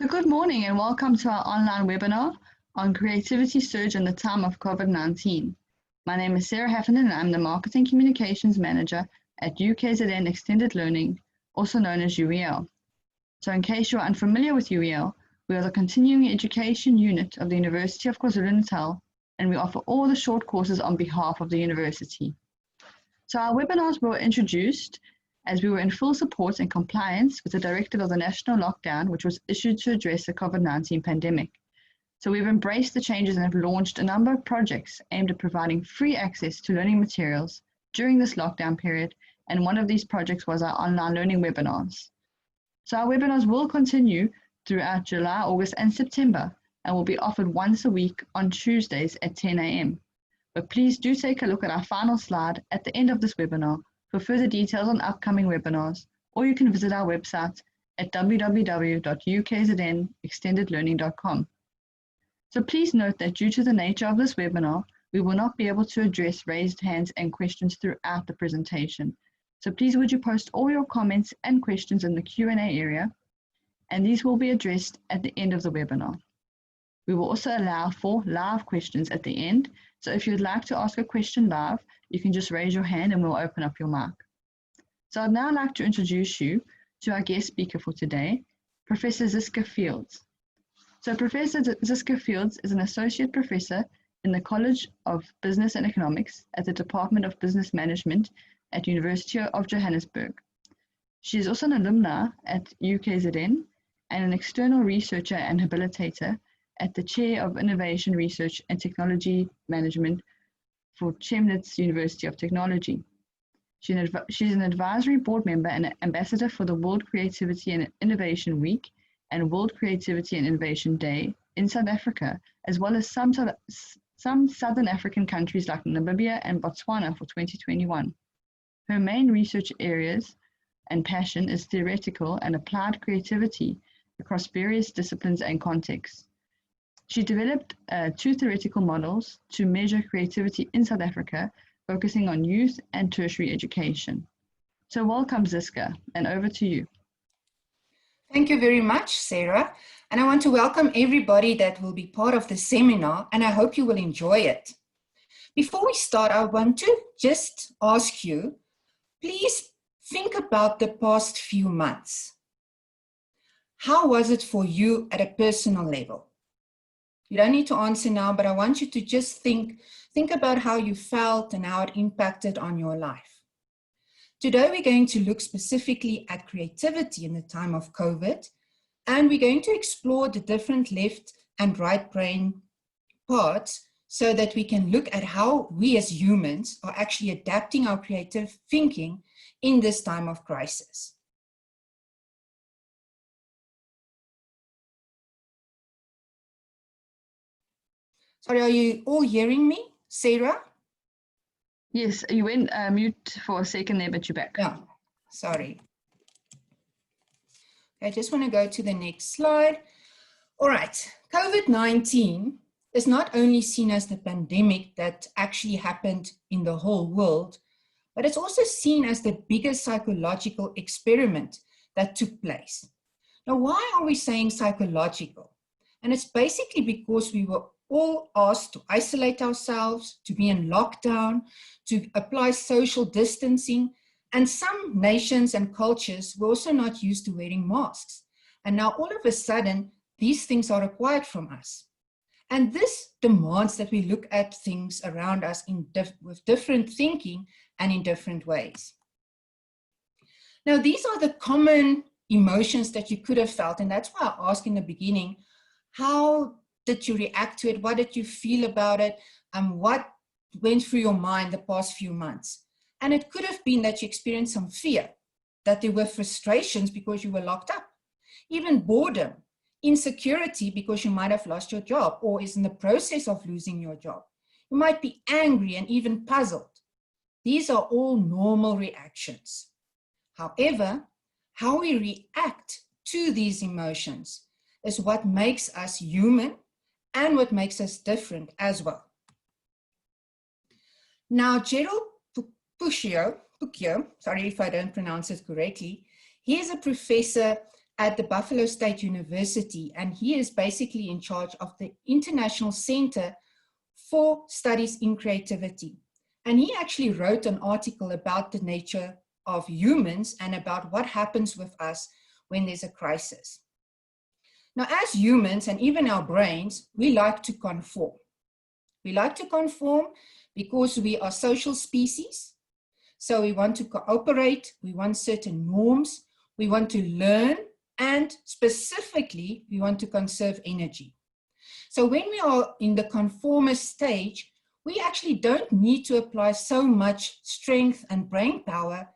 So good morning and welcome to our online webinar on creativity surge in the time of COVID-19. My name is Sarah Heffernan and I'm the Marketing Communications Manager at UKZN Extended Learning, also known as UEL. So in case you're unfamiliar with UEL, we are the continuing education unit of the University of KwaZulu-Natal and we offer all the short courses on behalf of the university. So our webinars were introduced as we were in full support and compliance with the directive of the national lockdown, which was issued to address the COVID-19 pandemic. So we've embraced the changes and have launched a number of projects aimed at providing free access to learning materials during this lockdown period, and one of these projects was our online learning webinars. So our webinars will continue throughout July, August, and September, and will be offered once a week on Tuesdays at 10 a.m. But please do take a look at our final slide at the end of this webinar for further details on upcoming webinars, or you can visit our website at www.ukznextendedlearning.com. So please note that due to the nature of this webinar, we will not be able to address raised hands and questions throughout the presentation. So please would you post all your comments and questions in the Q&A area, and these will be addressed at the end of the webinar. We will also allow for live questions at the end. So if you'd like to ask a question live, you can just raise your hand and we'll open up your mic. So I'd now like to introduce you to our guest speaker for today, Professor Ziska Fields. So Professor Ziska Fields is an associate professor in the College of Business and Economics at the Department of Business Management at University of Johannesburg. She is also an alumna at UKZN and an external researcher and habilitator at the Chair of Innovation Research and Technology Management for Chemnitz University of Technology. She's an advisory board member and ambassador for the World Creativity and Innovation Week and World Creativity and Innovation Day in South Africa, as well as some Southern African countries like Namibia and Botswana for 2021. Her main research areas and passion is theoretical and applied creativity across various disciplines and contexts. She developed 2 theoretical models to measure creativity in South Africa, focusing on youth and tertiary education. So welcome, Ziska, and over to you. Thank you very much, Sarah. And I want to welcome everybody that will be part of the seminar, and I hope you will enjoy it. Before we start, I want to just ask you, please think about the past few months. How was it for you at a personal level? You don't need to answer now, but I want you to just think about how you felt and how it impacted on your life. Today, we're going to look specifically at creativity in the time of COVID, and we're going to explore the different left and right brain parts so that we can look at how we as humans are actually adapting our creative thinking in this time of crisis. Sorry, are you all hearing me, Sarah? Yes, you went mute for a second there, but you're back. Yeah, sorry. I just want to go to the next slide. All right, COVID-19 is not only seen as the pandemic that actually happened in the whole world, but it's also seen as the biggest psychological experiment that took place. Now, why are we saying psychological? And it's basically because we were all asked to isolate ourselves, to be in lockdown, to apply social distancing, and some nations and cultures were also not used to wearing masks. And now all of a sudden, these things are required from us. And this demands that we look at things around us with different thinking and in different ways. Now, these are the common emotions that you could have felt, and that's why I asked in the beginning, how did you react to it? What did you feel about it? What went through your mind the past few months? And it could have been that you experienced some fear, that there were frustrations because you were locked up, even boredom, insecurity because you might have lost your job or is in the process of losing your job. You might be angry and even puzzled. These are all normal reactions. However, how we react to these emotions is what makes us human and what makes us different as well. Now, Gerald Puccio, sorry if I don't pronounce it correctly, he is a professor at the Buffalo State University, and he is basically in charge of the International Center for Studies in Creativity. And he actually wrote an article about the nature of humans and about what happens with us when there's a crisis. Now, as humans and even our brains, we like to conform. We like to conform because we are social species. So we want to cooperate, we want certain norms, we want to learn, and specifically, we want to conserve energy. So when we are in the conformist stage, we actually don't need to apply so much strength and brain power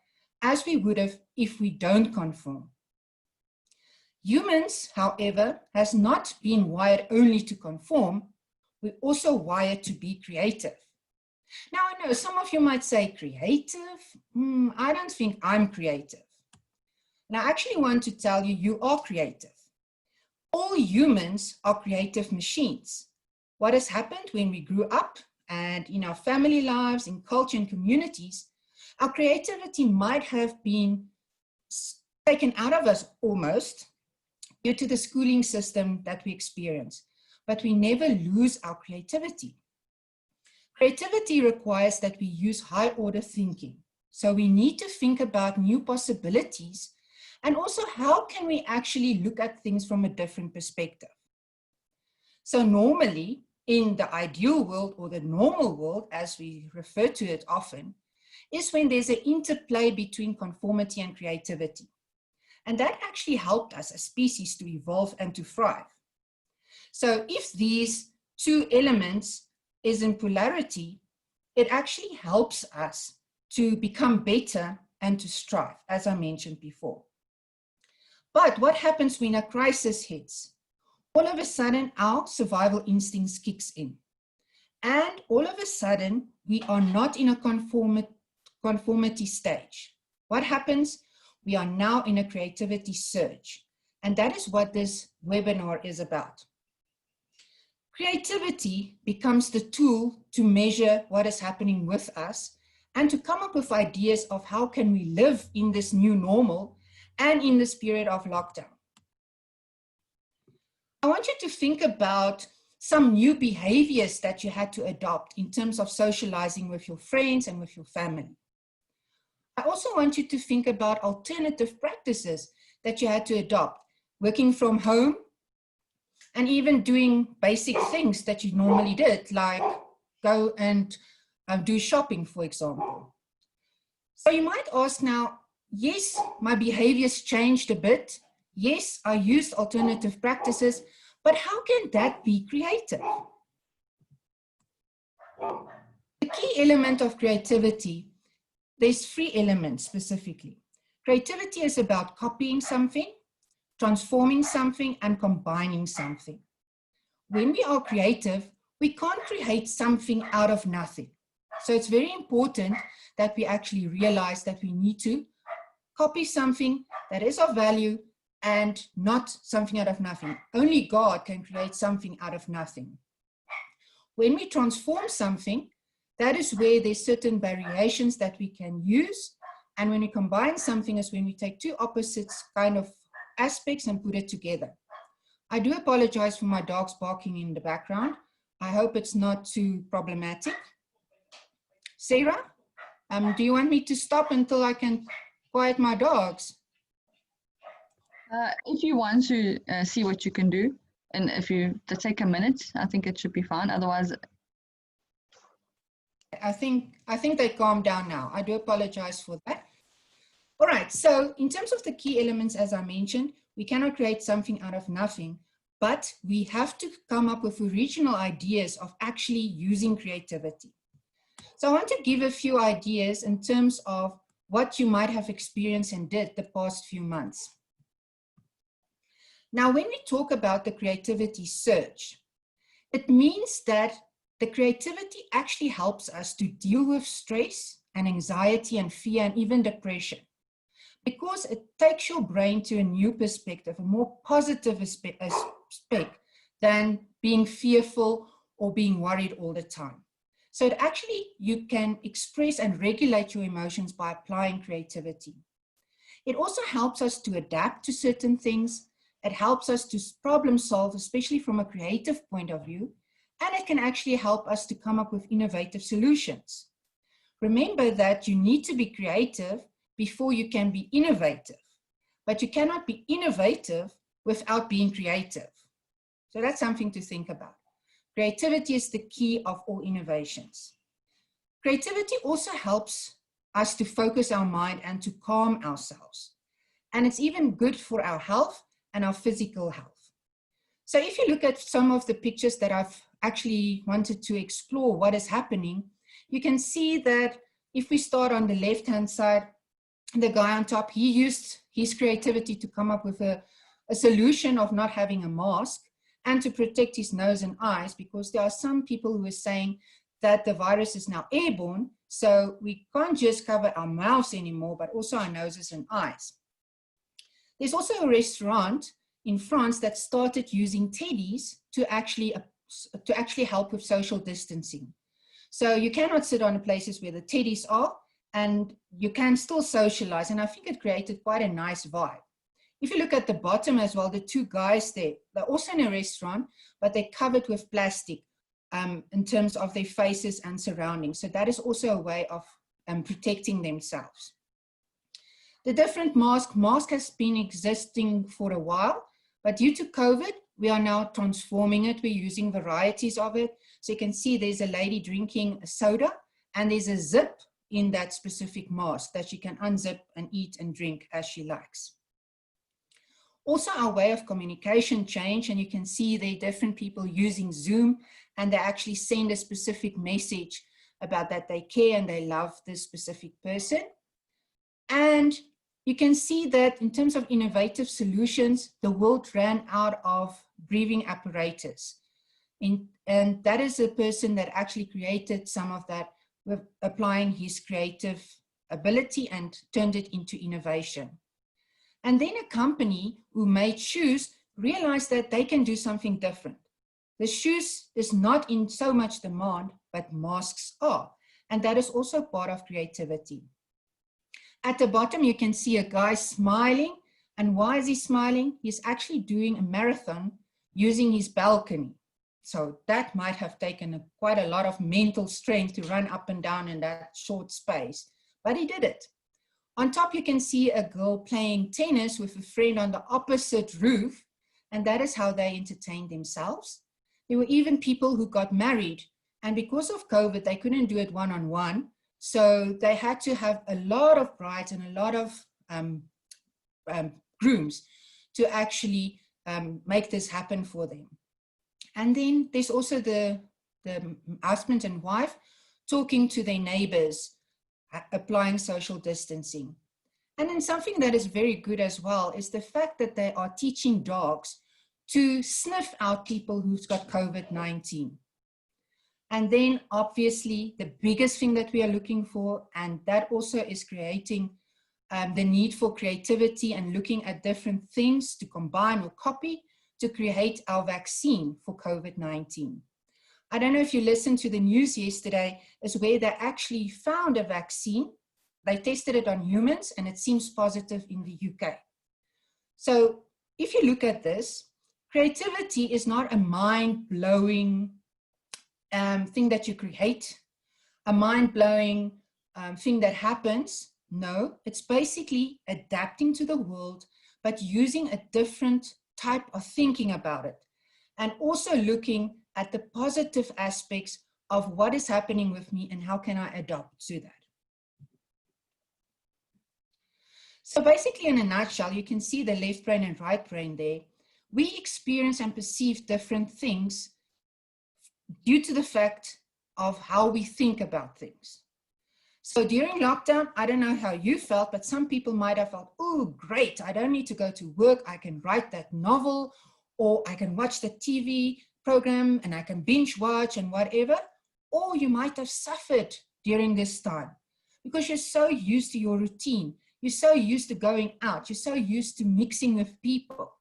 as we would have if we don't conform. Humans, however, has not been wired only to conform, we're also wired to be creative. Now, I know some of you might say creative. I don't think I'm creative. And I actually want to tell you, you are creative. All humans are creative machines. What has happened when we grew up and in our family lives, in culture and communities, our creativity might have been taken out of us almost due to the schooling system that we experience. But we never lose our creativity. Creativity requires that we use high order thinking. So we need to think about new possibilities and also how can we actually look at things from a different perspective. So normally in the ideal world or the normal world, as we refer to it often, is when there's an interplay between conformity and creativity. And that actually helped us as species to evolve and to thrive. So if these two elements is in polarity, it actually helps us to become better and to strive, as I mentioned before. But what happens when a crisis hits? All of a sudden, our survival instincts kicks in. And all of a sudden, we are not in a conformity stage. What happens? We are now in a creativity surge. And that is what this webinar is about. Creativity becomes the tool to measure what is happening with us and to come up with ideas of how can we live in this new normal and in this period of lockdown. I want you to think about some new behaviors that you had to adopt in terms of socializing with your friends and with your family. I also want you to think about alternative practices that you had to adopt, working from home, and even doing basic things that you normally did, like go and do shopping, for example. So you might ask now, yes, my behaviors changed a bit. Yes, I used alternative practices, but how can that be creative? The key element of creativity, there's 3 elements specifically. Creativity is about copying something, transforming something, and combining something. When we are creative, we can't create something out of nothing. So it's very important that we actually realize that we need to copy something that is of value and not something out of nothing. Only God can create something out of nothing. When we transform something, that is where there's certain variations that we can use. And when we combine something is when we take 2 opposites kind of aspects and put it together. I do apologize for my dogs barking in the background. I hope it's not too problematic. Sarah, do you want me to stop until I can quiet my dogs? If you want to see what you can do, and if you take a minute, I think it should be fine. Otherwise, I think they calmed down now. I do apologize for that. All right, so in terms of the key elements, as I mentioned, we cannot create something out of nothing, but we have to come up with original ideas of actually using creativity. So I want to give a few ideas in terms of what you might have experienced and did the past few months. Now, when we talk about the creativity surge, it means that the creativity actually helps us to deal with stress and anxiety and fear and even depression, because it takes your brain to a new perspective, a more positive aspect than being fearful or being worried all the time. So it actually, you can express and regulate your emotions by applying creativity. It also helps us to adapt to certain things. It helps us to problem solve, especially from a creative point of view, and it can actually help us to come up with innovative solutions. Remember that you need to be creative before you can be innovative, but you cannot be innovative without being creative. So that's something to think about. Creativity is the key of all innovations. Creativity also helps us to focus our mind and to calm ourselves. And it's even good for our health and our physical health. So if you look at some of the pictures that I've actually wanted to explore what is happening, you can see that if we start on the left-hand side, the guy on top, he used his creativity to come up with a solution of not having a mask and to protect his nose and eyes, because there are some people who are saying that the virus is now airborne, so we can't just cover our mouths anymore, but also our noses and eyes. There's also a restaurant in France that started using teddies to actually help with social distancing. So you cannot sit on the places where the teddies are, and you can still socialize. And I think it created quite a nice vibe. If you look at the bottom as well, the two guys there, they're also in a restaurant, but they're covered with plastic in terms of their faces and surroundings. So that is also a way of protecting themselves. The different mask has been existing for a while, but due to COVID, we are now transforming it. We're using varieties of it. So you can see there's a lady drinking a soda, and there's a zip in that specific mask that she can unzip and eat and drink as she likes. Also, our way of communication changed, and you can see there are different people using Zoom, and they actually send a specific message about that they care and they love this specific person. And you can see that in terms of innovative solutions, the world ran out of breathing apparatus. And that is a person that actually created some of that with applying his creative ability and turned it into innovation. And then a company who made shoes realized that they can do something different. The shoes is not in so much demand, but masks are. And that is also part of creativity. At the bottom, you can see a guy smiling. And why is he smiling? He's actually doing a marathon using his balcony. So that might have taken quite a lot of mental strength to run up and down in that short space, but he did it. On top, you can see a girl playing tennis with a friend on the opposite roof, and that is how they entertained themselves. There were even people who got married, and because of COVID, they couldn't do it one-on-one, so they had to have a lot of brides and a lot of grooms to actually make this happen for them. And then there's also the husband and wife talking to their neighbors, applying social distancing. And then something that is very good as well is the fact that they are teaching dogs to sniff out people who've got COVID-19. And then obviously the biggest thing that we are looking for, and that also is creating the need for creativity and looking at different things to combine or copy to create our vaccine for COVID-19. I don't know if you listened to the news yesterday, is where they actually found a vaccine. They tested it on humans and it seems positive in the UK. So if you look at this, creativity is not a mind-blowing thing that you create, a mind-blowing thing that happens. No, it's basically adapting to the world, but using a different type of thinking about it, and also looking at the positive aspects of what is happening with me and how can I adapt to that. So basically, in a nutshell, you can see the left brain and right brain there. We experience and perceive different things due to the fact of how we think about things. So during lockdown, I don't know how you felt, but some people might have felt, oh, great, I don't need to go to work. I can write that novel, or I can watch the TV program and I can binge watch and whatever. Or you might have suffered during this time because you're so used to your routine. You're so used to going out. You're so used to mixing with people.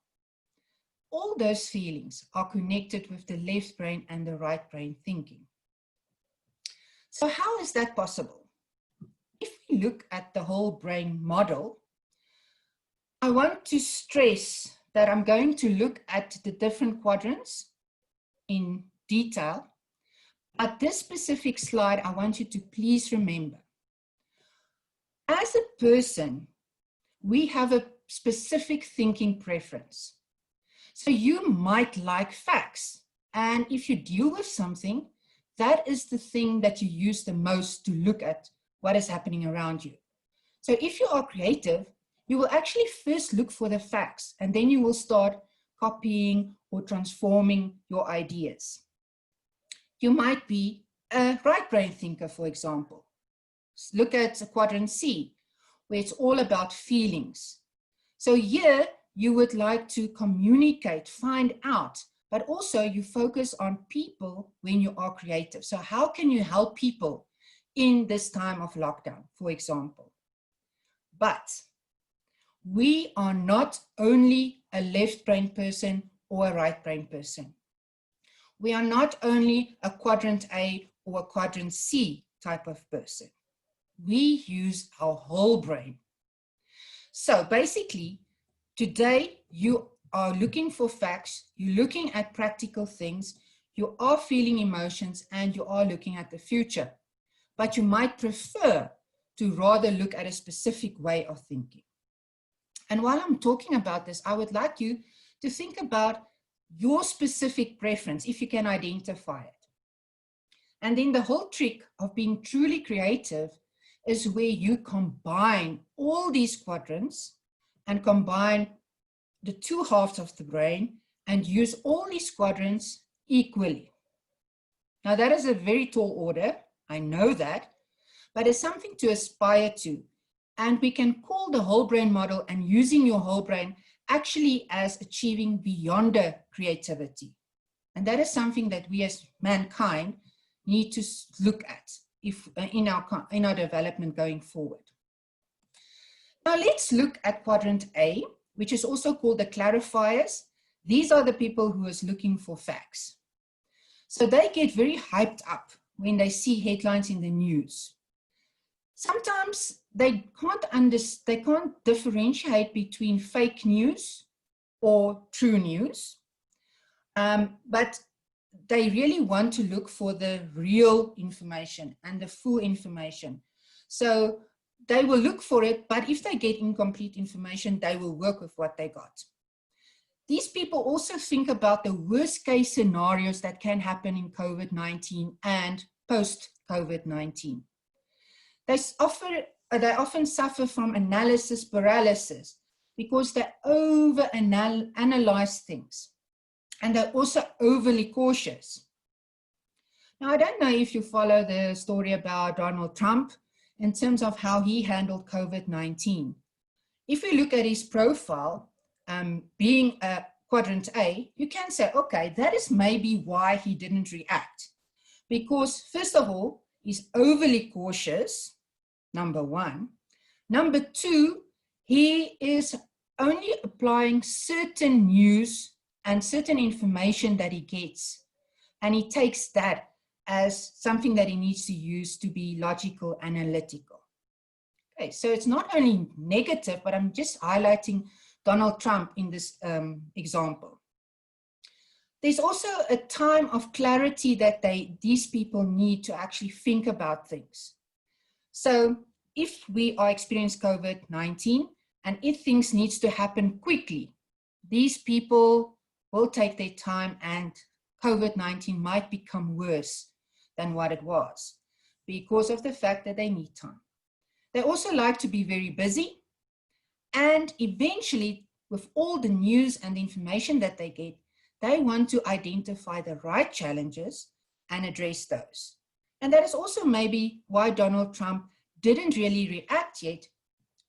All those feelings are connected with the left brain and the right brain thinking. So how is that possible? If we look at the whole brain model, I want to stress that I'm going to look at the different quadrants in detail. At this specific slide, I want you to please remember, as a person, we have a specific thinking preference. So you might like facts. And if you deal with something, that is the thing that you use the most to look at what is happening around you. So if you are creative, you will actually first look for the facts, and then you will start copying or transforming your ideas. You might be a right brain thinker, for example. Look at quadrant C, where it's all about feelings. So here you would like to communicate, find out, but also you focus on people when you are creative. So how can you help people in this time of lockdown, for example? But we are not only a left brain person or a right brain person. We are not only a quadrant A or a quadrant C type of person. We use our whole brain. So basically, today you are looking for facts, you're looking at practical things, you are feeling emotions, and you are looking at the future. But you might prefer to rather look at a specific way of thinking. And while I'm talking about this, I would like you to think about your specific preference, if you can identify it. And then the whole trick of being truly creative is where you combine all these quadrants and combine the two halves of the brain and use all these quadrants equally. Now that is a very tall order, I know that, but it's something to aspire to. And we can call the whole brain model and using your whole brain actually as achieving beyonder creativity. And that is something that we as mankind need to look at in our development going forward. Now let's look at quadrant A, which is also called the clarifiers. These are the people who is looking for facts. So they get very hyped up when they see headlines in the news. Sometimes they can't differentiate between fake news or true news, but they really want to look for the real information and the full information. So they will look for it, but if they get incomplete information, they will work with what they got. These people also think about the worst case scenarios that can happen in COVID-19 and post-COVID-19. They often suffer from analysis paralysis because they overanalyze things, and they're also overly cautious. Now, I don't know if you follow the story about Donald Trump in terms of how he handled COVID-19. If we look at his profile, being a quadrant A, you can say, okay, that is maybe why he didn't react. Because first of all, he's overly cautious, number one. Number two, he is only applying certain news and certain information that he gets. And he takes that as something that he needs to use to be logical, analytical. Okay, so it's not only negative, but I'm just highlighting Donald Trump in this example. There's also a time of clarity that these people need to actually think about things. So if we are experiencing COVID-19 and if things needs to happen quickly, these people will take their time and COVID-19 might become worse than what it was because of the fact that they need time. They also like to be very busy, and eventually with all the news and the information that they get, they want to identify the right challenges and address those. And that is also maybe why Donald Trump didn't really react yet,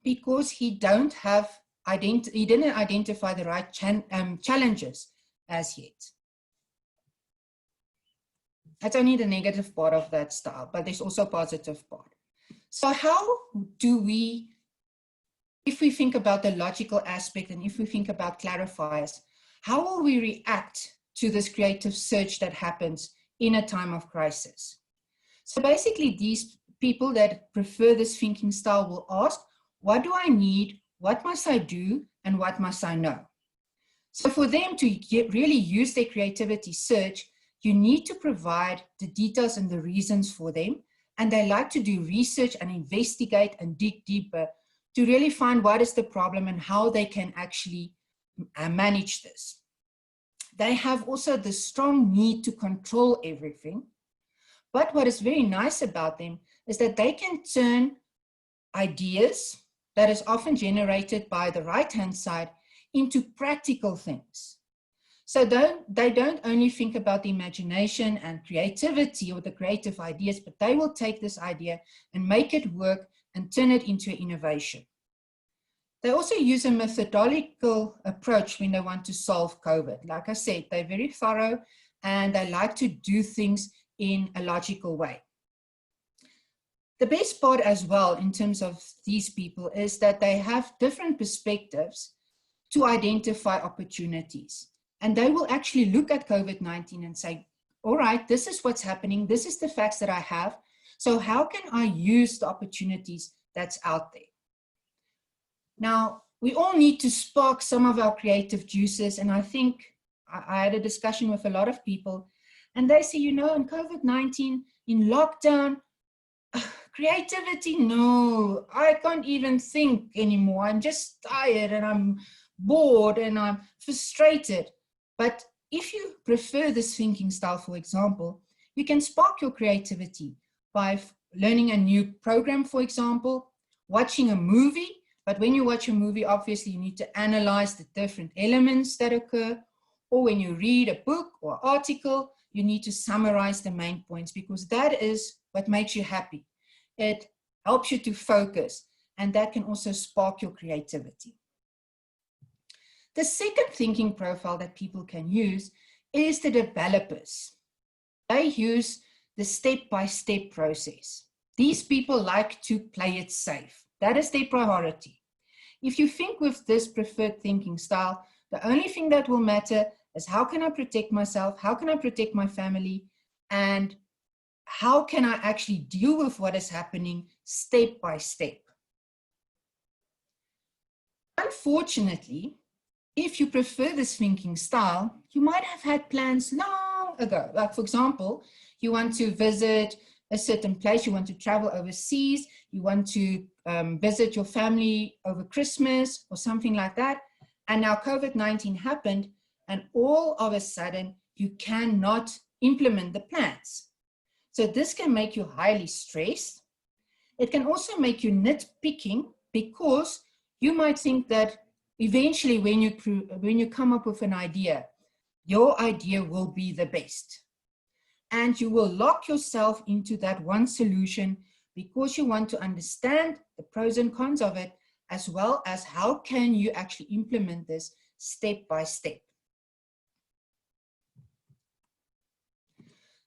because he didn't identify the right challenges as yet. That's only the negative part of that style, but there's also a positive part. So how do we, if we think about the logical aspect and if we think about clarifiers, how will we react to this creative search that happens in a time of crisis? So basically, these people that prefer this thinking style will ask, what do I need? What must I do? and what must I know? So for them to really use their creativity search, you need to provide the details and the reasons for them. And they like to do research and investigate and dig deeper to really find what is the problem and how they can actually manage this. They have also the strong need to control everything. But what is very nice about them is that they can turn ideas that is often generated by the right-hand side into practical things. So they don't only think about the imagination and creativity or the creative ideas, but they will take this idea and make it work and turn it into an innovation. They also use a methodological approach when they want to solve COVID. Like I said, they're very thorough and they like to do things in a logical way. The best part as well in terms of these people is that they have different perspectives to identify opportunities. And they will actually look at COVID-19 and say, all right, this is what's happening. This is the facts that I have. So how can I use the opportunities that's out there? Now, we all need to spark some of our creative juices. And I think I had a discussion with a lot of people and they say, you know, in COVID-19, in lockdown, creativity, no, I can't even think anymore. I'm just tired and I'm bored and I'm frustrated. But if you prefer this thinking style, for example, you can spark your creativity by learning a new program, for example, watching a movie. But when you watch a movie, obviously you need to analyze the different elements that occur. Or when you read a book or article, you need to summarize the main points because that is what makes you happy. It helps you to focus, and that can also spark your creativity. The second thinking profile that people can use is the developers. They use the step-by-step process. These people like to play it safe. That is their priority. If you think with this preferred thinking style, the only thing that will matter is how can I protect myself, how can I protect my family, and how can I actually deal with what is happening step by step. Unfortunately, if you prefer this thinking style, you might have had plans long ago. Like for example, you want to visit a certain place, you want to travel overseas, you want to visit your family over Christmas or something like that. And now COVID-19 happened and all of a sudden you cannot implement the plans. So this can make you highly stressed. It can also make you nitpicking because you might think that eventually when you come up with an idea, your idea will be the best. And you will lock yourself into that one solution because you want to understand the pros and cons of it, as well as how can you actually implement this step by step.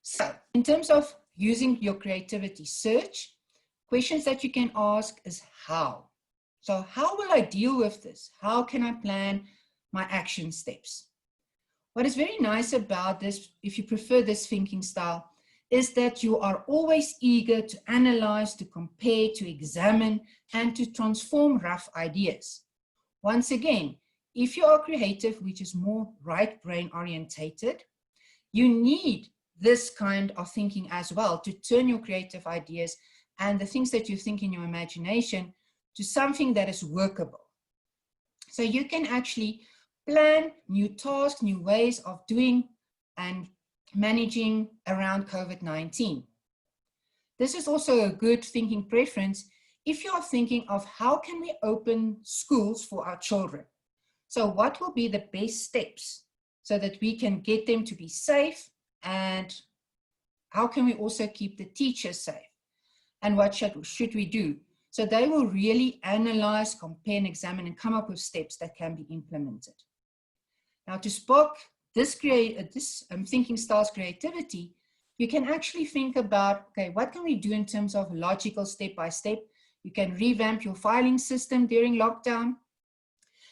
So in terms of using your creativity search, questions that you can ask is how. So how will I deal with this? How can I plan my action steps? What is very nice about this, if you prefer this thinking style, is that you are always eager to analyze, to compare, to examine, and to transform rough ideas. Once again, if you are creative, which is more right brain orientated, you need this kind of thinking as well to turn your creative ideas and the things that you think in your imagination to something that is workable. So you can actually plan new tasks, new ways of doing and managing around COVID-19. This is also a good thinking preference if you are thinking of how can we open schools for our children. So what will be the best steps so that we can get them to be safe, and how can we also keep the teachers safe? And what should we do? So they will really analyze, compare and examine and come up with steps that can be implemented. Now to spark this thinking style's creativity, you can actually think about, okay, what can we do in terms of logical step by step? You can revamp your filing system during lockdown.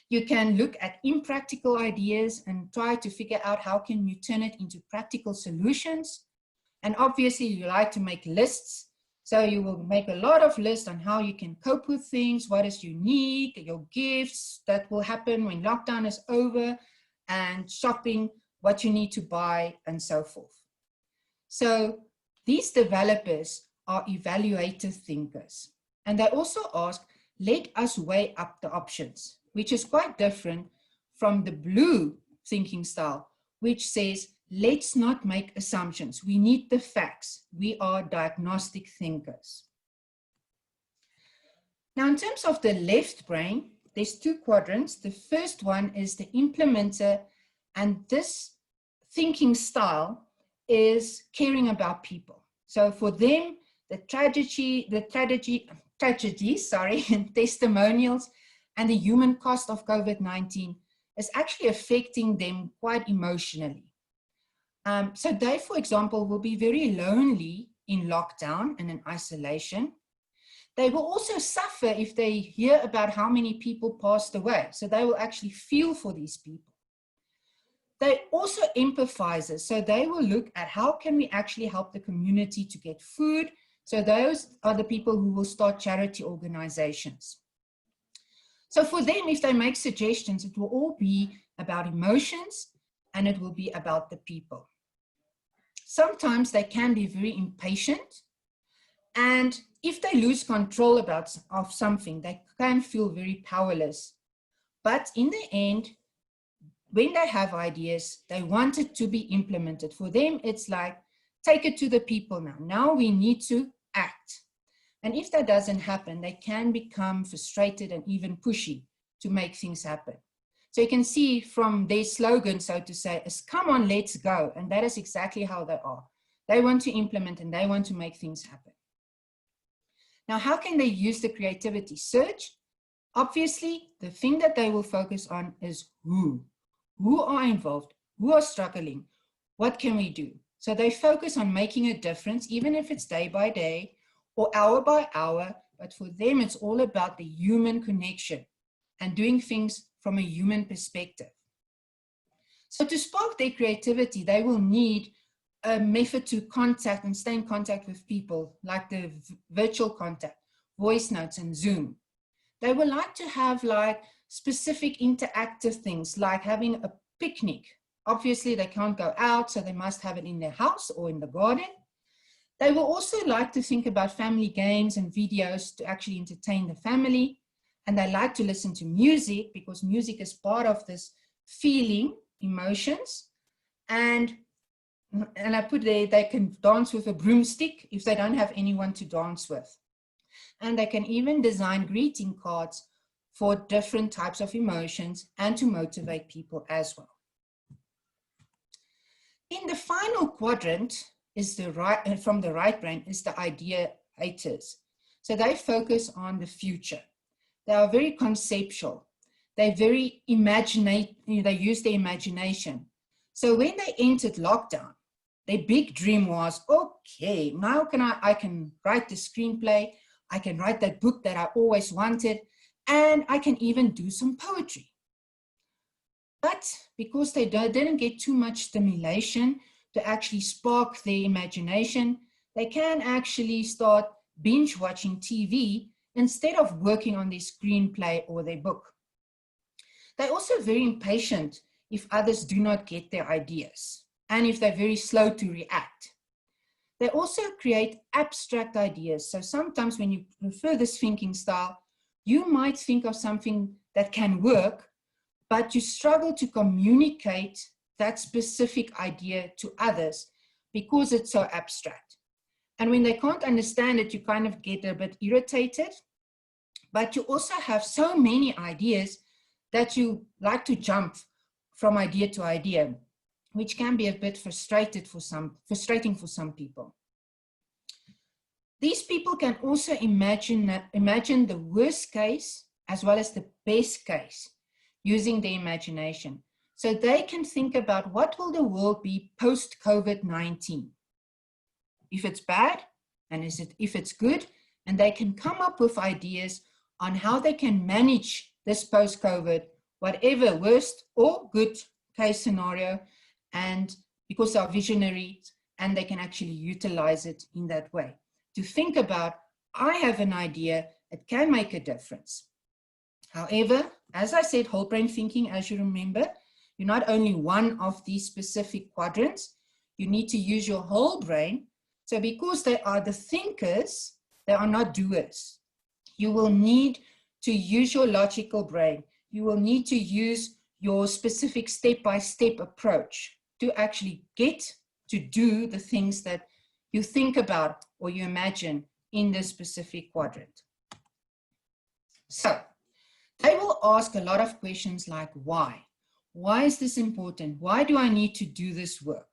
You can look at impractical ideas and try to figure out how can you turn it into practical solutions. And obviously you like to make lists. So you will make a lot of lists on how you can cope with things, what is unique, your gifts that will happen when lockdown is over, and shopping, what you need to buy, and so forth. So these developers are evaluative thinkers. And they also ask, let us weigh up the options, which is quite different from the blue thinking style, which says, let's not make assumptions. We need the facts. We are diagnostic thinkers. Now, in terms of the left brain, there's two quadrants. The first one is the implementer, and this thinking style is caring about people. So for them, the tragedy, and testimonials and the human cost of COVID-19 is actually affecting them quite emotionally. So they, for example, will be very lonely in lockdown and in isolation. They will also suffer if they hear about how many people passed away. So they will actually feel for these people. They also empathizers. So they will look at how can we actually help the community to get food. So those are the people who will start charity organizations. So for them, if they make suggestions, it will all be about emotions and it will be about the people. Sometimes they can be very impatient, and if they lose control of something, they can feel very powerless. But in the end, when they have ideas, they want it to be implemented. For them, it's like, take it to the people now. Now we need to act. And if that doesn't happen, they can become frustrated and even pushy to make things happen. So you can see from their slogan, so to say, is come on, let's go. And that is exactly how they are. They want to implement and they want to make things happen. Now, how can they use the creativity? Search. Obviously, the thing that they will focus on is who. Who are involved? Who are struggling? What can we do? So they focus on making a difference, even if it's day by day or hour by hour. But for them, it's all about the human connection and doing things from a human perspective. So to spark their creativity, they will need a method to contact and stay in contact with people, like the virtual contact, voice notes, and Zoom. They would like to have like specific interactive things, like having a picnic. Obviously, they can't go out, so they must have it in their house or in the garden. They will also like to think about family games and videos to actually entertain the family. And they like to listen to music because music is part of this feeling, emotions. And I put there, they can dance with a broomstick if they don't have anyone to dance with. And they can even design greeting cards for different types of emotions and to motivate people as well. In the final quadrant is the right, from the right brain, is the ideators. So they focus on the future. They are very conceptual. They're very imaginative. They use their imagination. So when they entered lockdown, their big dream was, okay, now I can write the screenplay. I can write that book that I always wanted, and I can even do some poetry. But because they didn't get too much stimulation to actually spark their imagination, they can actually start binge watching TV instead of working on their screenplay or their book. They're also very impatient if others do not get their ideas and if they're very slow to react. They also create abstract ideas. So sometimes when you prefer this thinking style, you might think of something that can work, but you struggle to communicate that specific idea to others because it's so abstract. And when they can't understand it, you kind of get a bit irritated, but you also have so many ideas that you like to jump from idea to idea, which can be a bit frustrating for some people. These people can also imagine the worst case as well as the best case using their imagination. So they can think about what will the world be post-COVID-19. If it's bad, and if it's good, and they can come up with ideas on how they can manage this post-COVID, whatever worst or good case scenario, and because they are visionaries and they can actually utilize it in that way to think about, I have an idea, it can make a difference. However, as I said, whole brain thinking, as you remember, you're not only one of these specific quadrants, you need to use your whole brain. So because they are the thinkers, they are not doers. You will need to use your logical brain. You will need to use your specific step-by-step approach to actually get to do the things that you think about or you imagine in this specific quadrant. So they will ask a lot of questions like why? Why is this important? Why do I need to do this work?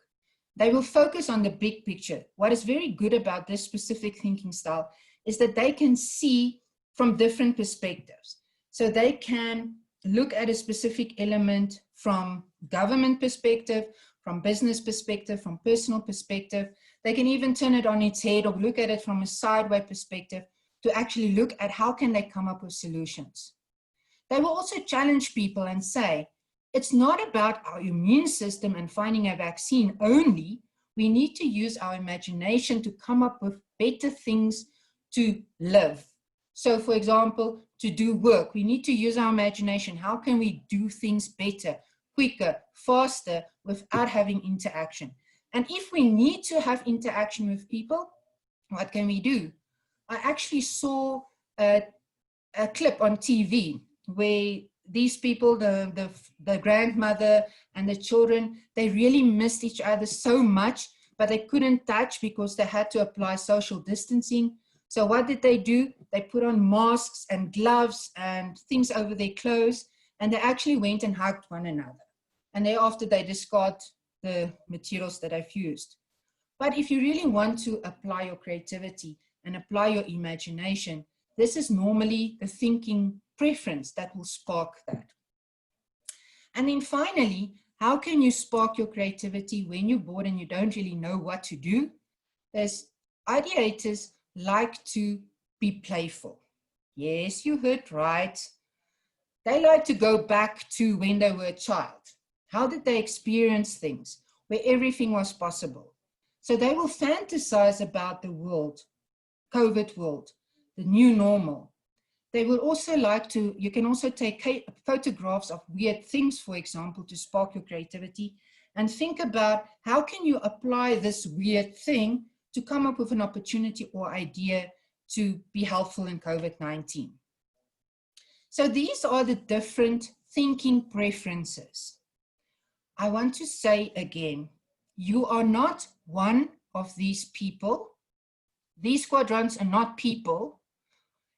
They will focus on the big picture. What is very good about this specific thinking style is that they can see from different perspectives. So they can look at a specific element from government perspective, from business perspective, from personal perspective. They can even turn it on its head or look at it from a sideways perspective to actually look at how can they come up with solutions. They will also challenge people and say, it's not about our immune system and finding a vaccine only. We need to use our imagination to come up with better things to live. So for example, to do work, we need to use our imagination. How can we do things better, quicker, faster, without having interaction? And if we need to have interaction with people, what can we do? I actually saw a clip on TV where these people, the grandmother and the children, they really missed each other so much, but they couldn't touch because they had to apply social distancing. So what did they do? They put on masks and gloves and things over their clothes, and they actually went and hugged one another. And thereafter they discard the materials that I've used. But if you really want to apply your creativity and apply your imagination, this is normally the thinking preference that will spark that. And then finally, how can you spark your creativity when you're bored and you don't really know what to do? There's ideators like to be playful. Yes, you heard right. They like to go back to when they were a child. How did they experience things where everything was possible? So they will fantasize about the world, COVID world, the new normal. They will also like to, you can also take photographs of weird things, for example, to spark your creativity, and think about how can you apply this weird thing to come up with an opportunity or idea to be helpful in COVID-19. So these are the different thinking preferences. I want to say again, you are not one of these people. These quadrants are not people.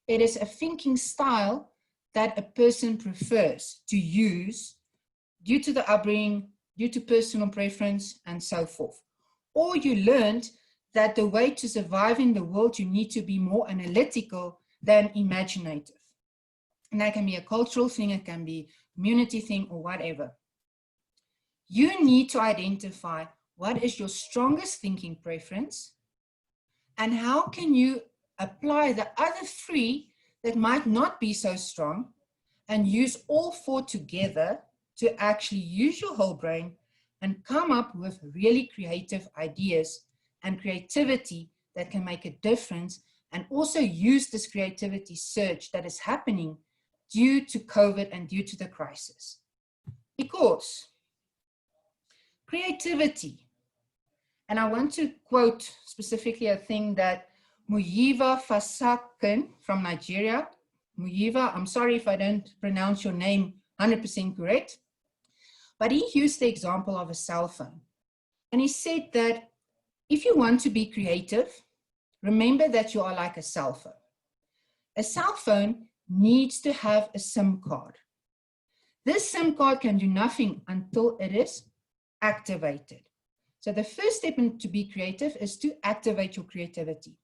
It is a thinking style that a person prefers to use due to the upbringing, due to personal preference, and so forth. Or you learned that the way to survive in the world, you need to be more analytical than imaginative. And that can be a cultural thing, it can be a community thing, or whatever. You need to identify what is your strongest thinking preference and how can you apply the other three that might not be so strong and use all four together to actually use your whole brain and come up with really creative ideas and creativity that can make a difference, and also use this creativity surge that is happening due to COVID and due to the crisis. Because creativity, and I want to quote specifically a thing that Muyiwa Fasakin from Nigeria, Muyiwa, I'm sorry if I don't pronounce your name 100% correct, but he used the example of a cell phone. And he said that if you want to be creative, remember that you are like a cell phone. A cell phone needs to have a SIM card. This SIM card can do nothing until it is activated. So the first step to be creative is to activate your creativity.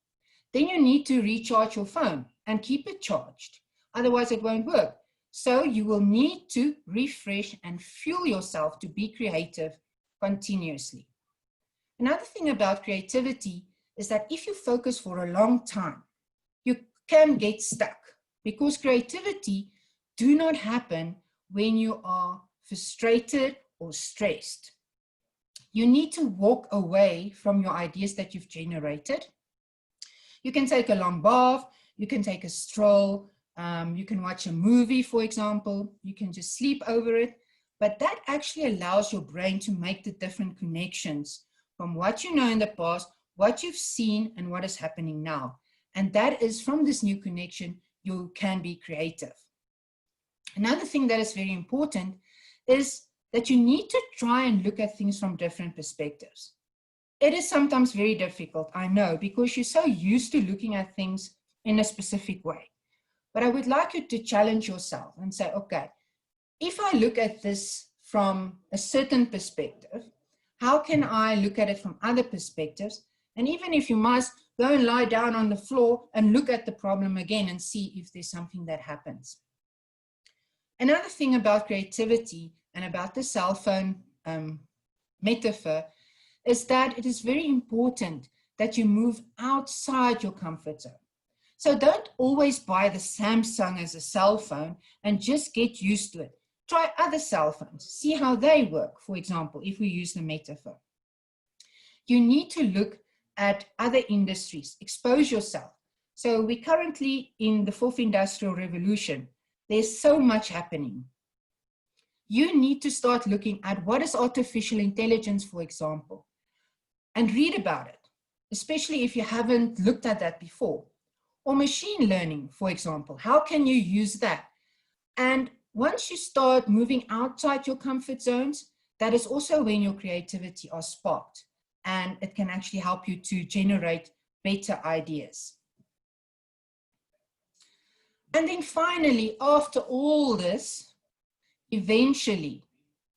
Then you need to recharge your phone and keep it charged. Otherwise it won't work. So you will need to refresh and fuel yourself to be creative continuously. Another thing about creativity is that if you focus for a long time, you can get stuck, because creativity do not happen when you are frustrated or stressed. You need to walk away from your ideas that you've generated. You can take a long bath, you can take a stroll, you can watch a movie, for example, you can just sleep over it, but that actually allows your brain to make the different connections from what you know in the past, what you've seen, and what is happening now. And that is from this new connection, you can be creative. Another thing that is very important is that you need to try and look at things from different perspectives. It is sometimes very difficult, I know, because you're so used to looking at things in a specific way. But I would like you to challenge yourself and say, okay, if I look at this from a certain perspective, how can I look at it from other perspectives? And even if you must, go and lie down on the floor and look at the problem again and see if there's something that happens. Another thing about creativity and about the cell phone metaphor is that it is very important that you move outside your comfort zone. So don't always buy the Samsung as a cell phone and just get used to it. Try other cell phones, see how they work, for example, if we use the metaphor. You need to look at other industries, expose yourself. So we're currently in the fourth industrial revolution. There's so much happening. You need to start looking at what is artificial intelligence, for example, and read about it, especially if you haven't looked at that before. Or machine learning, for example, how can you use that? And once you start moving outside your comfort zones, that is also when your creativity are sparked, and it can actually help you to generate better ideas. And then finally, after all this, eventually,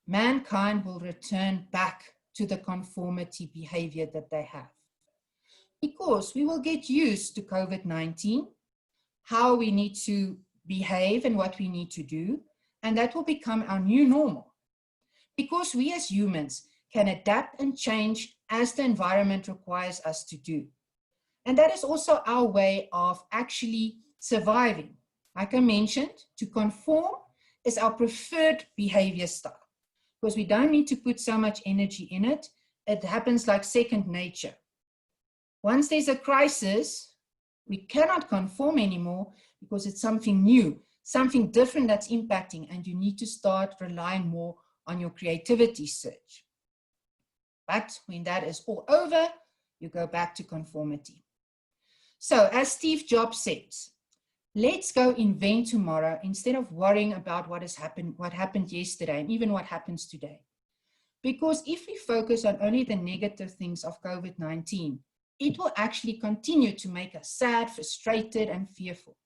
mankind will return back to the conformity behavior that they have. Because we will get used to COVID-19, how we need to behave and what we need to do, and that will become our new normal. Because we as humans can adapt and change as the environment requires us to do. And that is also our way of actually surviving. Like I mentioned, to conform is our preferred behavior style, because we don't need to put so much energy in it. It happens like second nature. Once there's a crisis, we cannot conform anymore because it's something new, something different that's impacting, and you need to start relying more on your creativity search. But when that is all over, you go back to conformity. So as Steve Jobs says, let's go invent tomorrow instead of worrying about what happened yesterday and even what happens today. Because if we focus on only the negative things of COVID-19, it will actually continue to make us sad, frustrated, and fearful.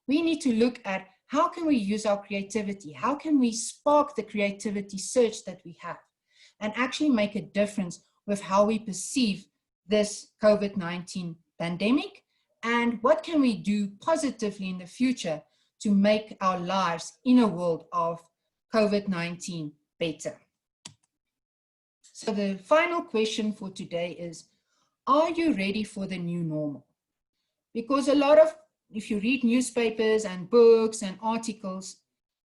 We need to look at how can we use our creativity? How can we spark the creativity surge that we have and actually make a difference with how we perceive this COVID-19 pandemic? And what can we do positively in the future to make our lives in a world of COVID-19 better? So the final question for today is, are you ready for the new normal? Because if you read newspapers and books and articles,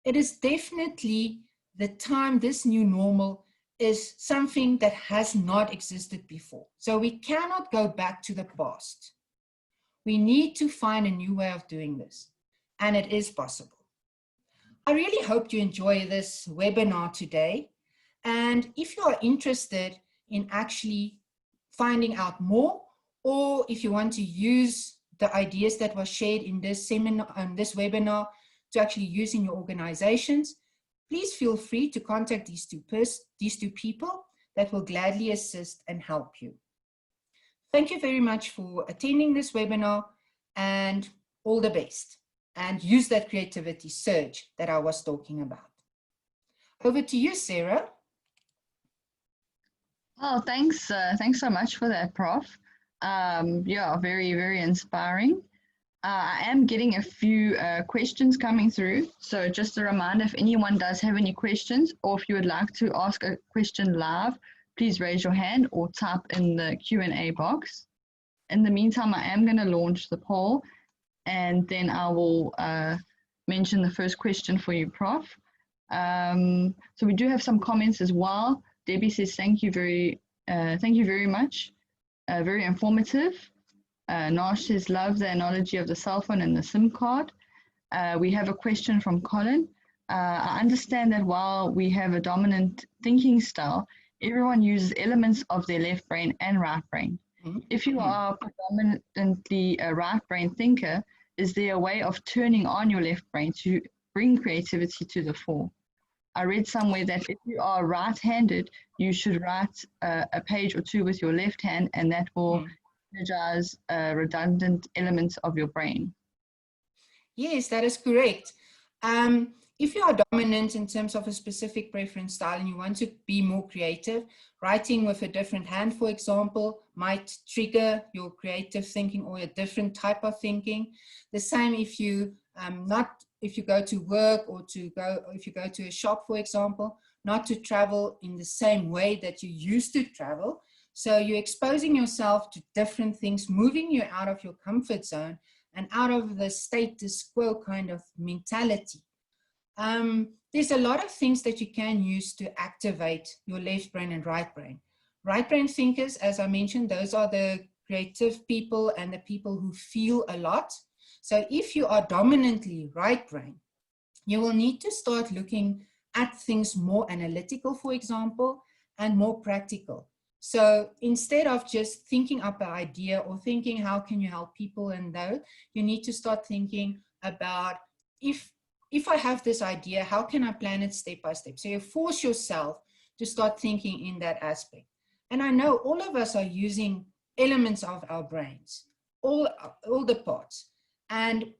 it is definitely the time this new normal is something that has not existed before. So we cannot go back to the past. We need to find a new way of doing this, and it is possible. I really hope you enjoy this webinar today. And if you are interested in actually finding out more, or if you want to use the ideas that were shared in this seminar and this webinar to actually use in your organizations, please feel free to contact these two people that will gladly assist and help you. Thank you very much for attending this webinar, and all the best. And use that creativity surge that I was talking about. Over to you, Sarah. Oh, thanks so much for that, Prof. Yeah, very, very inspiring. I am getting a few questions coming through. So just a reminder, if anyone does have any questions, or if you would like to ask a question live, please raise your hand or type in the Q&A box. In the meantime, I am going to launch the poll, and then I will mention the first question for you, Prof. So we do have some comments as well. Debbie says, thank you very much. Very informative. Nash says, love the analogy of the cell phone and the SIM card. We have a question from Colin. I understand that while we have a dominant thinking style, everyone uses elements of their left brain and right brain. If you are predominantly a right brain thinker, is there a way of turning on your left brain to bring creativity to the fore? I read somewhere that if you are right-handed, you should write a page or two with your left hand, and that will energize redundant elements of your brain. Yes, that is correct. If you are dominant in terms of a specific preference style and you want to be more creative, writing with a different hand, for example, might trigger your creative thinking or a different type of thinking. The same if you if you go to work or if you go to a shop, for example, not to travel in the same way that you used to travel. So you're exposing yourself to different things, moving you out of your comfort zone and out of the status quo kind of mentality. There's a lot of things that you can use to activate your left brain and right brain. Right brain thinkers, as I mentioned, those are the creative people and the people who feel a lot. So if you are dominantly right brain, you will need to start looking at things more analytical, for example, and more practical. So instead of just thinking up an idea or thinking how can you help people and those, you need to start thinking about if I have this idea, how can I plan it step by step? So you force yourself to start thinking in that aspect. And I know all of us are using elements of our brains, all the parts. And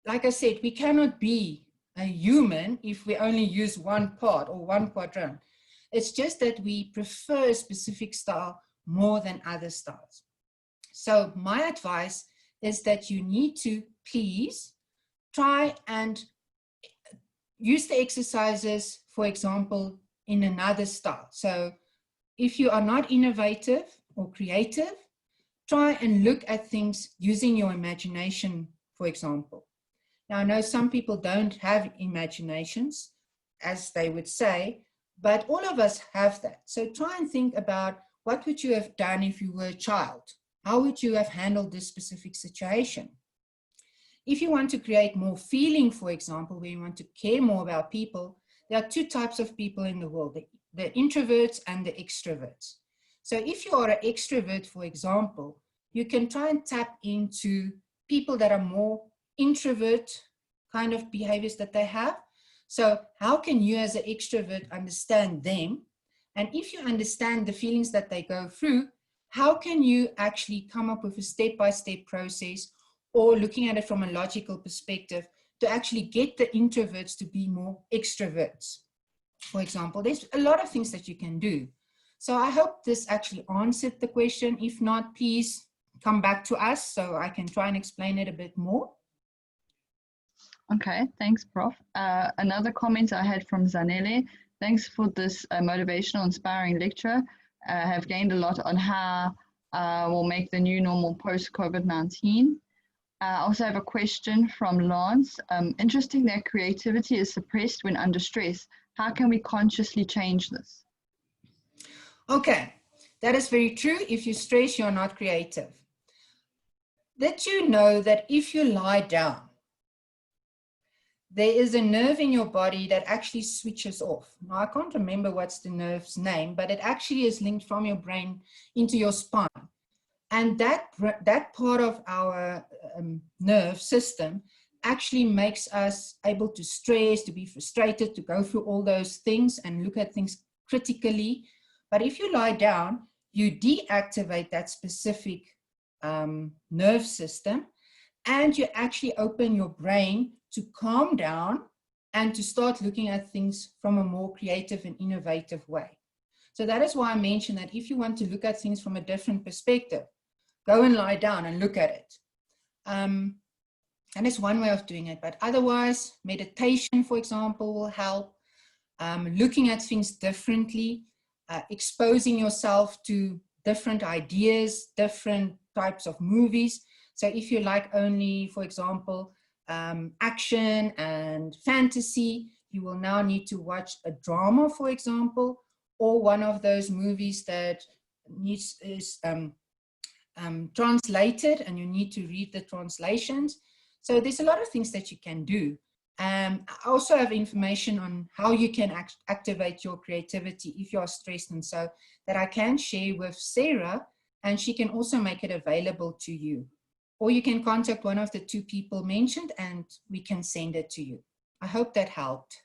like I said, we cannot be a human if we only use one part or one quadrant. It's just that we prefer a specific style more than other styles. So my advice is that you need to please try and use the exercises, for example, in another style. So if you are not innovative or creative, try and look at things using your imagination, for example. Now, I know some people don't have imaginations, as they would say, but all of us have that. So try and think about what would you have done if you were a child? How would you have handled this specific situation? If you want to create more feeling, for example, where you want to care more about people, there are two types of people in the world, the introverts and the extroverts. So if you are an extrovert, for example, you can try and tap into people that are more introvert kind of behaviors that they have. So how can you as an extrovert understand them? And if you understand the feelings that they go through, how can you actually come up with a step-by-step process or looking at it from a logical perspective to actually get the introverts to be more extroverts? For example, there's a lot of things that you can do. So I hope this actually answered the question. If not, please come back to us so I can try and explain it a bit more. Okay, thanks, Prof. Another comment I had from Zanele. Thanks for this motivational, inspiring lecture. I have gained a lot on how we'll make the new normal post-COVID-19. I also have a question from Lance. Interesting that creativity is suppressed when under stress. How can we consciously change this? Okay, that is very true. If you stress, you're not creative. Did you know that if you lie down, there is a nerve in your body that actually switches off? Now, I can't remember what's the nerve's name, but it actually is linked from your brain into your spine. And that part of our nerve system actually makes us able to stress, to be frustrated, to go through all those things and look at things critically. But if you lie down, you deactivate that specific nerve system, and you actually open your brain to calm down and to start looking at things from a more creative and innovative way. So that is why I mentioned that if you want to look at things from a different perspective, go and lie down and look at it. And it's one way of doing it, but otherwise, meditation, for example, will help. Looking at things differently, exposing yourself to different ideas, different types of movies. So if you like only, for example, action and fantasy, you will now need to watch a drama, for example, or one of those movies that translated and you need to read the translations. So there's a lot of things that you can do. I also have information on how you can activate your creativity if you are stressed, and so that I can share with Sarah, and she can also make it available to you. Or you can contact one of the two people mentioned and we can send it to you. I hope that helped.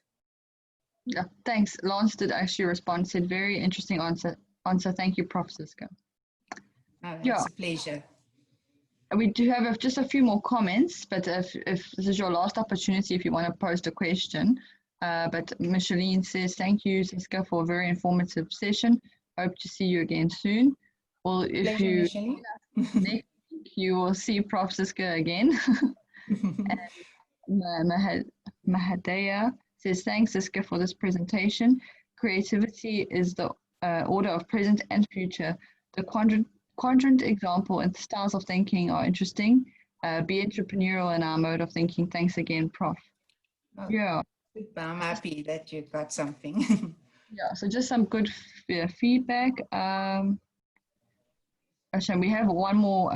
Yeah, thanks. Lance did actually respond, said very interesting answer. Thank you, Prof. Siska. Oh, it's Yeah. a pleasure. We do have just a few more comments, but if this is your last opportunity, if you want to post a question. But Micheline says, thank you, Siska, for a very informative session. Hope to see you again soon. Well, if Pleasure, you Micheline. next week, you will see Prof. Siska again. And Mahadea says, thanks, Siska, for this presentation. Creativity is the order of present and future. The quadrant example and styles of thinking are interesting. Be entrepreneurial in our mode of thinking. Thanks again, Prof. Oh, yeah. I'm happy that you got something. Yeah, so just some good feedback. We have one more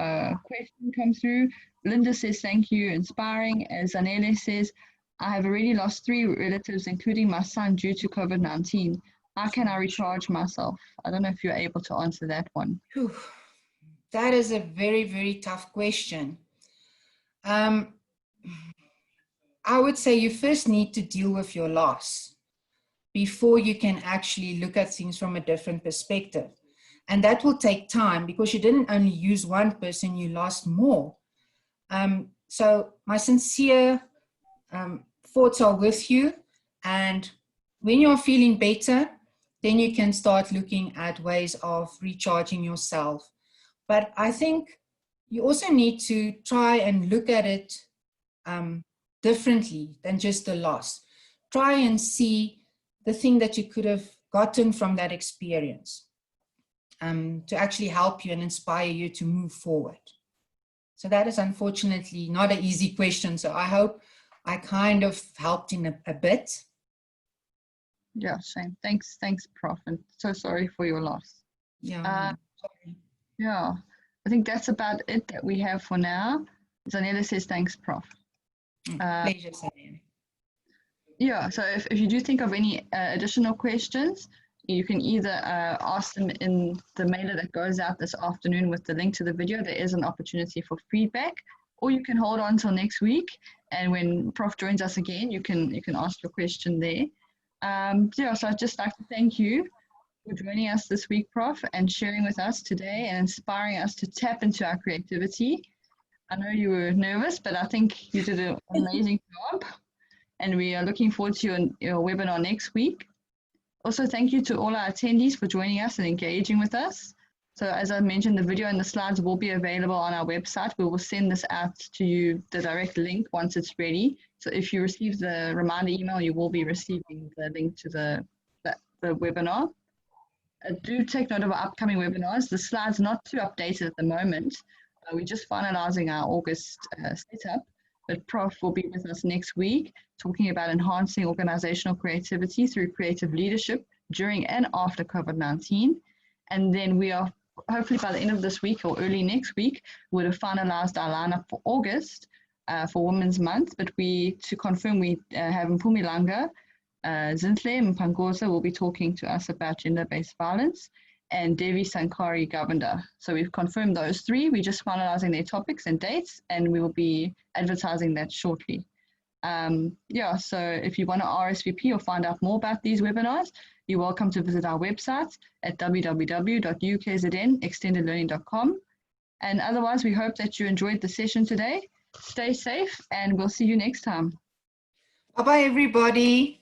question come through. Linda says, thank you, inspiring. As Anele says, I have already lost 3 relatives, including my son, due to COVID-19. How can I recharge myself? I don't know if you're able to answer that one. Whew. That is a very, very tough question. I would say you first need to deal with your loss before you can actually look at things from a different perspective. And that will take time because you didn't only use one person, you lost more. So my sincere thoughts are with you. And when you're feeling better, then you can start looking at ways of recharging yourself. But I think you also need to try and look at it differently than just the loss. Try and see the thing that you could have gotten from that experience to actually help you and inspire you to move forward. So that is unfortunately not an easy question. So I hope I kind of helped in a bit. Yeah, Shane. Thanks, Prof. And so sorry for your loss. Yeah. Yeah, I think that's about it that we have for now. Zanella says, thanks, Prof. Pleasure, Zanella. Yeah, so if you do think of any additional questions, you can either ask them in the mailer that goes out this afternoon with the link to the video. There is an opportunity for feedback, or you can hold on till next week. And when Prof joins us again, you can ask your question there. Yeah, so I'd just like to thank you for joining us this week, Prof, and sharing with us today and inspiring us to tap into our creativity. I know you were nervous, but I think you did an amazing job. And we are looking forward to your webinar next week. Also, thank you to all our attendees for joining us and engaging with us. So as I mentioned, the video and the slides will be available on our website. We will send this out to you, the direct link, once it's ready. So if you receive the reminder email, you will be receiving the link to the webinar. Do take note of our upcoming webinars. The slides are not too updated at the moment. We're just finalizing our August setup. But Prof will be with us next week talking about enhancing organizational creativity through creative leadership during and after COVID-19. And then we are hopefully by the end of this week or early next week, we would have finalized our lineup for August for Women's Month. But to confirm, we have Mpumalanga, Zinhle Mpangoza will be talking to us about gender-based violence, and Devi Sankari Govender. So we've confirmed those 3. We're just finalizing their topics and dates, and we will be advertising that shortly. Yeah, so if you want to RSVP or find out more about these webinars, you're welcome to visit our website at www.ukznextendedlearning.com. And otherwise, we hope that you enjoyed the session today. Stay safe, and we'll see you next time. Bye-bye, everybody.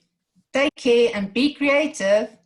Take care and be creative.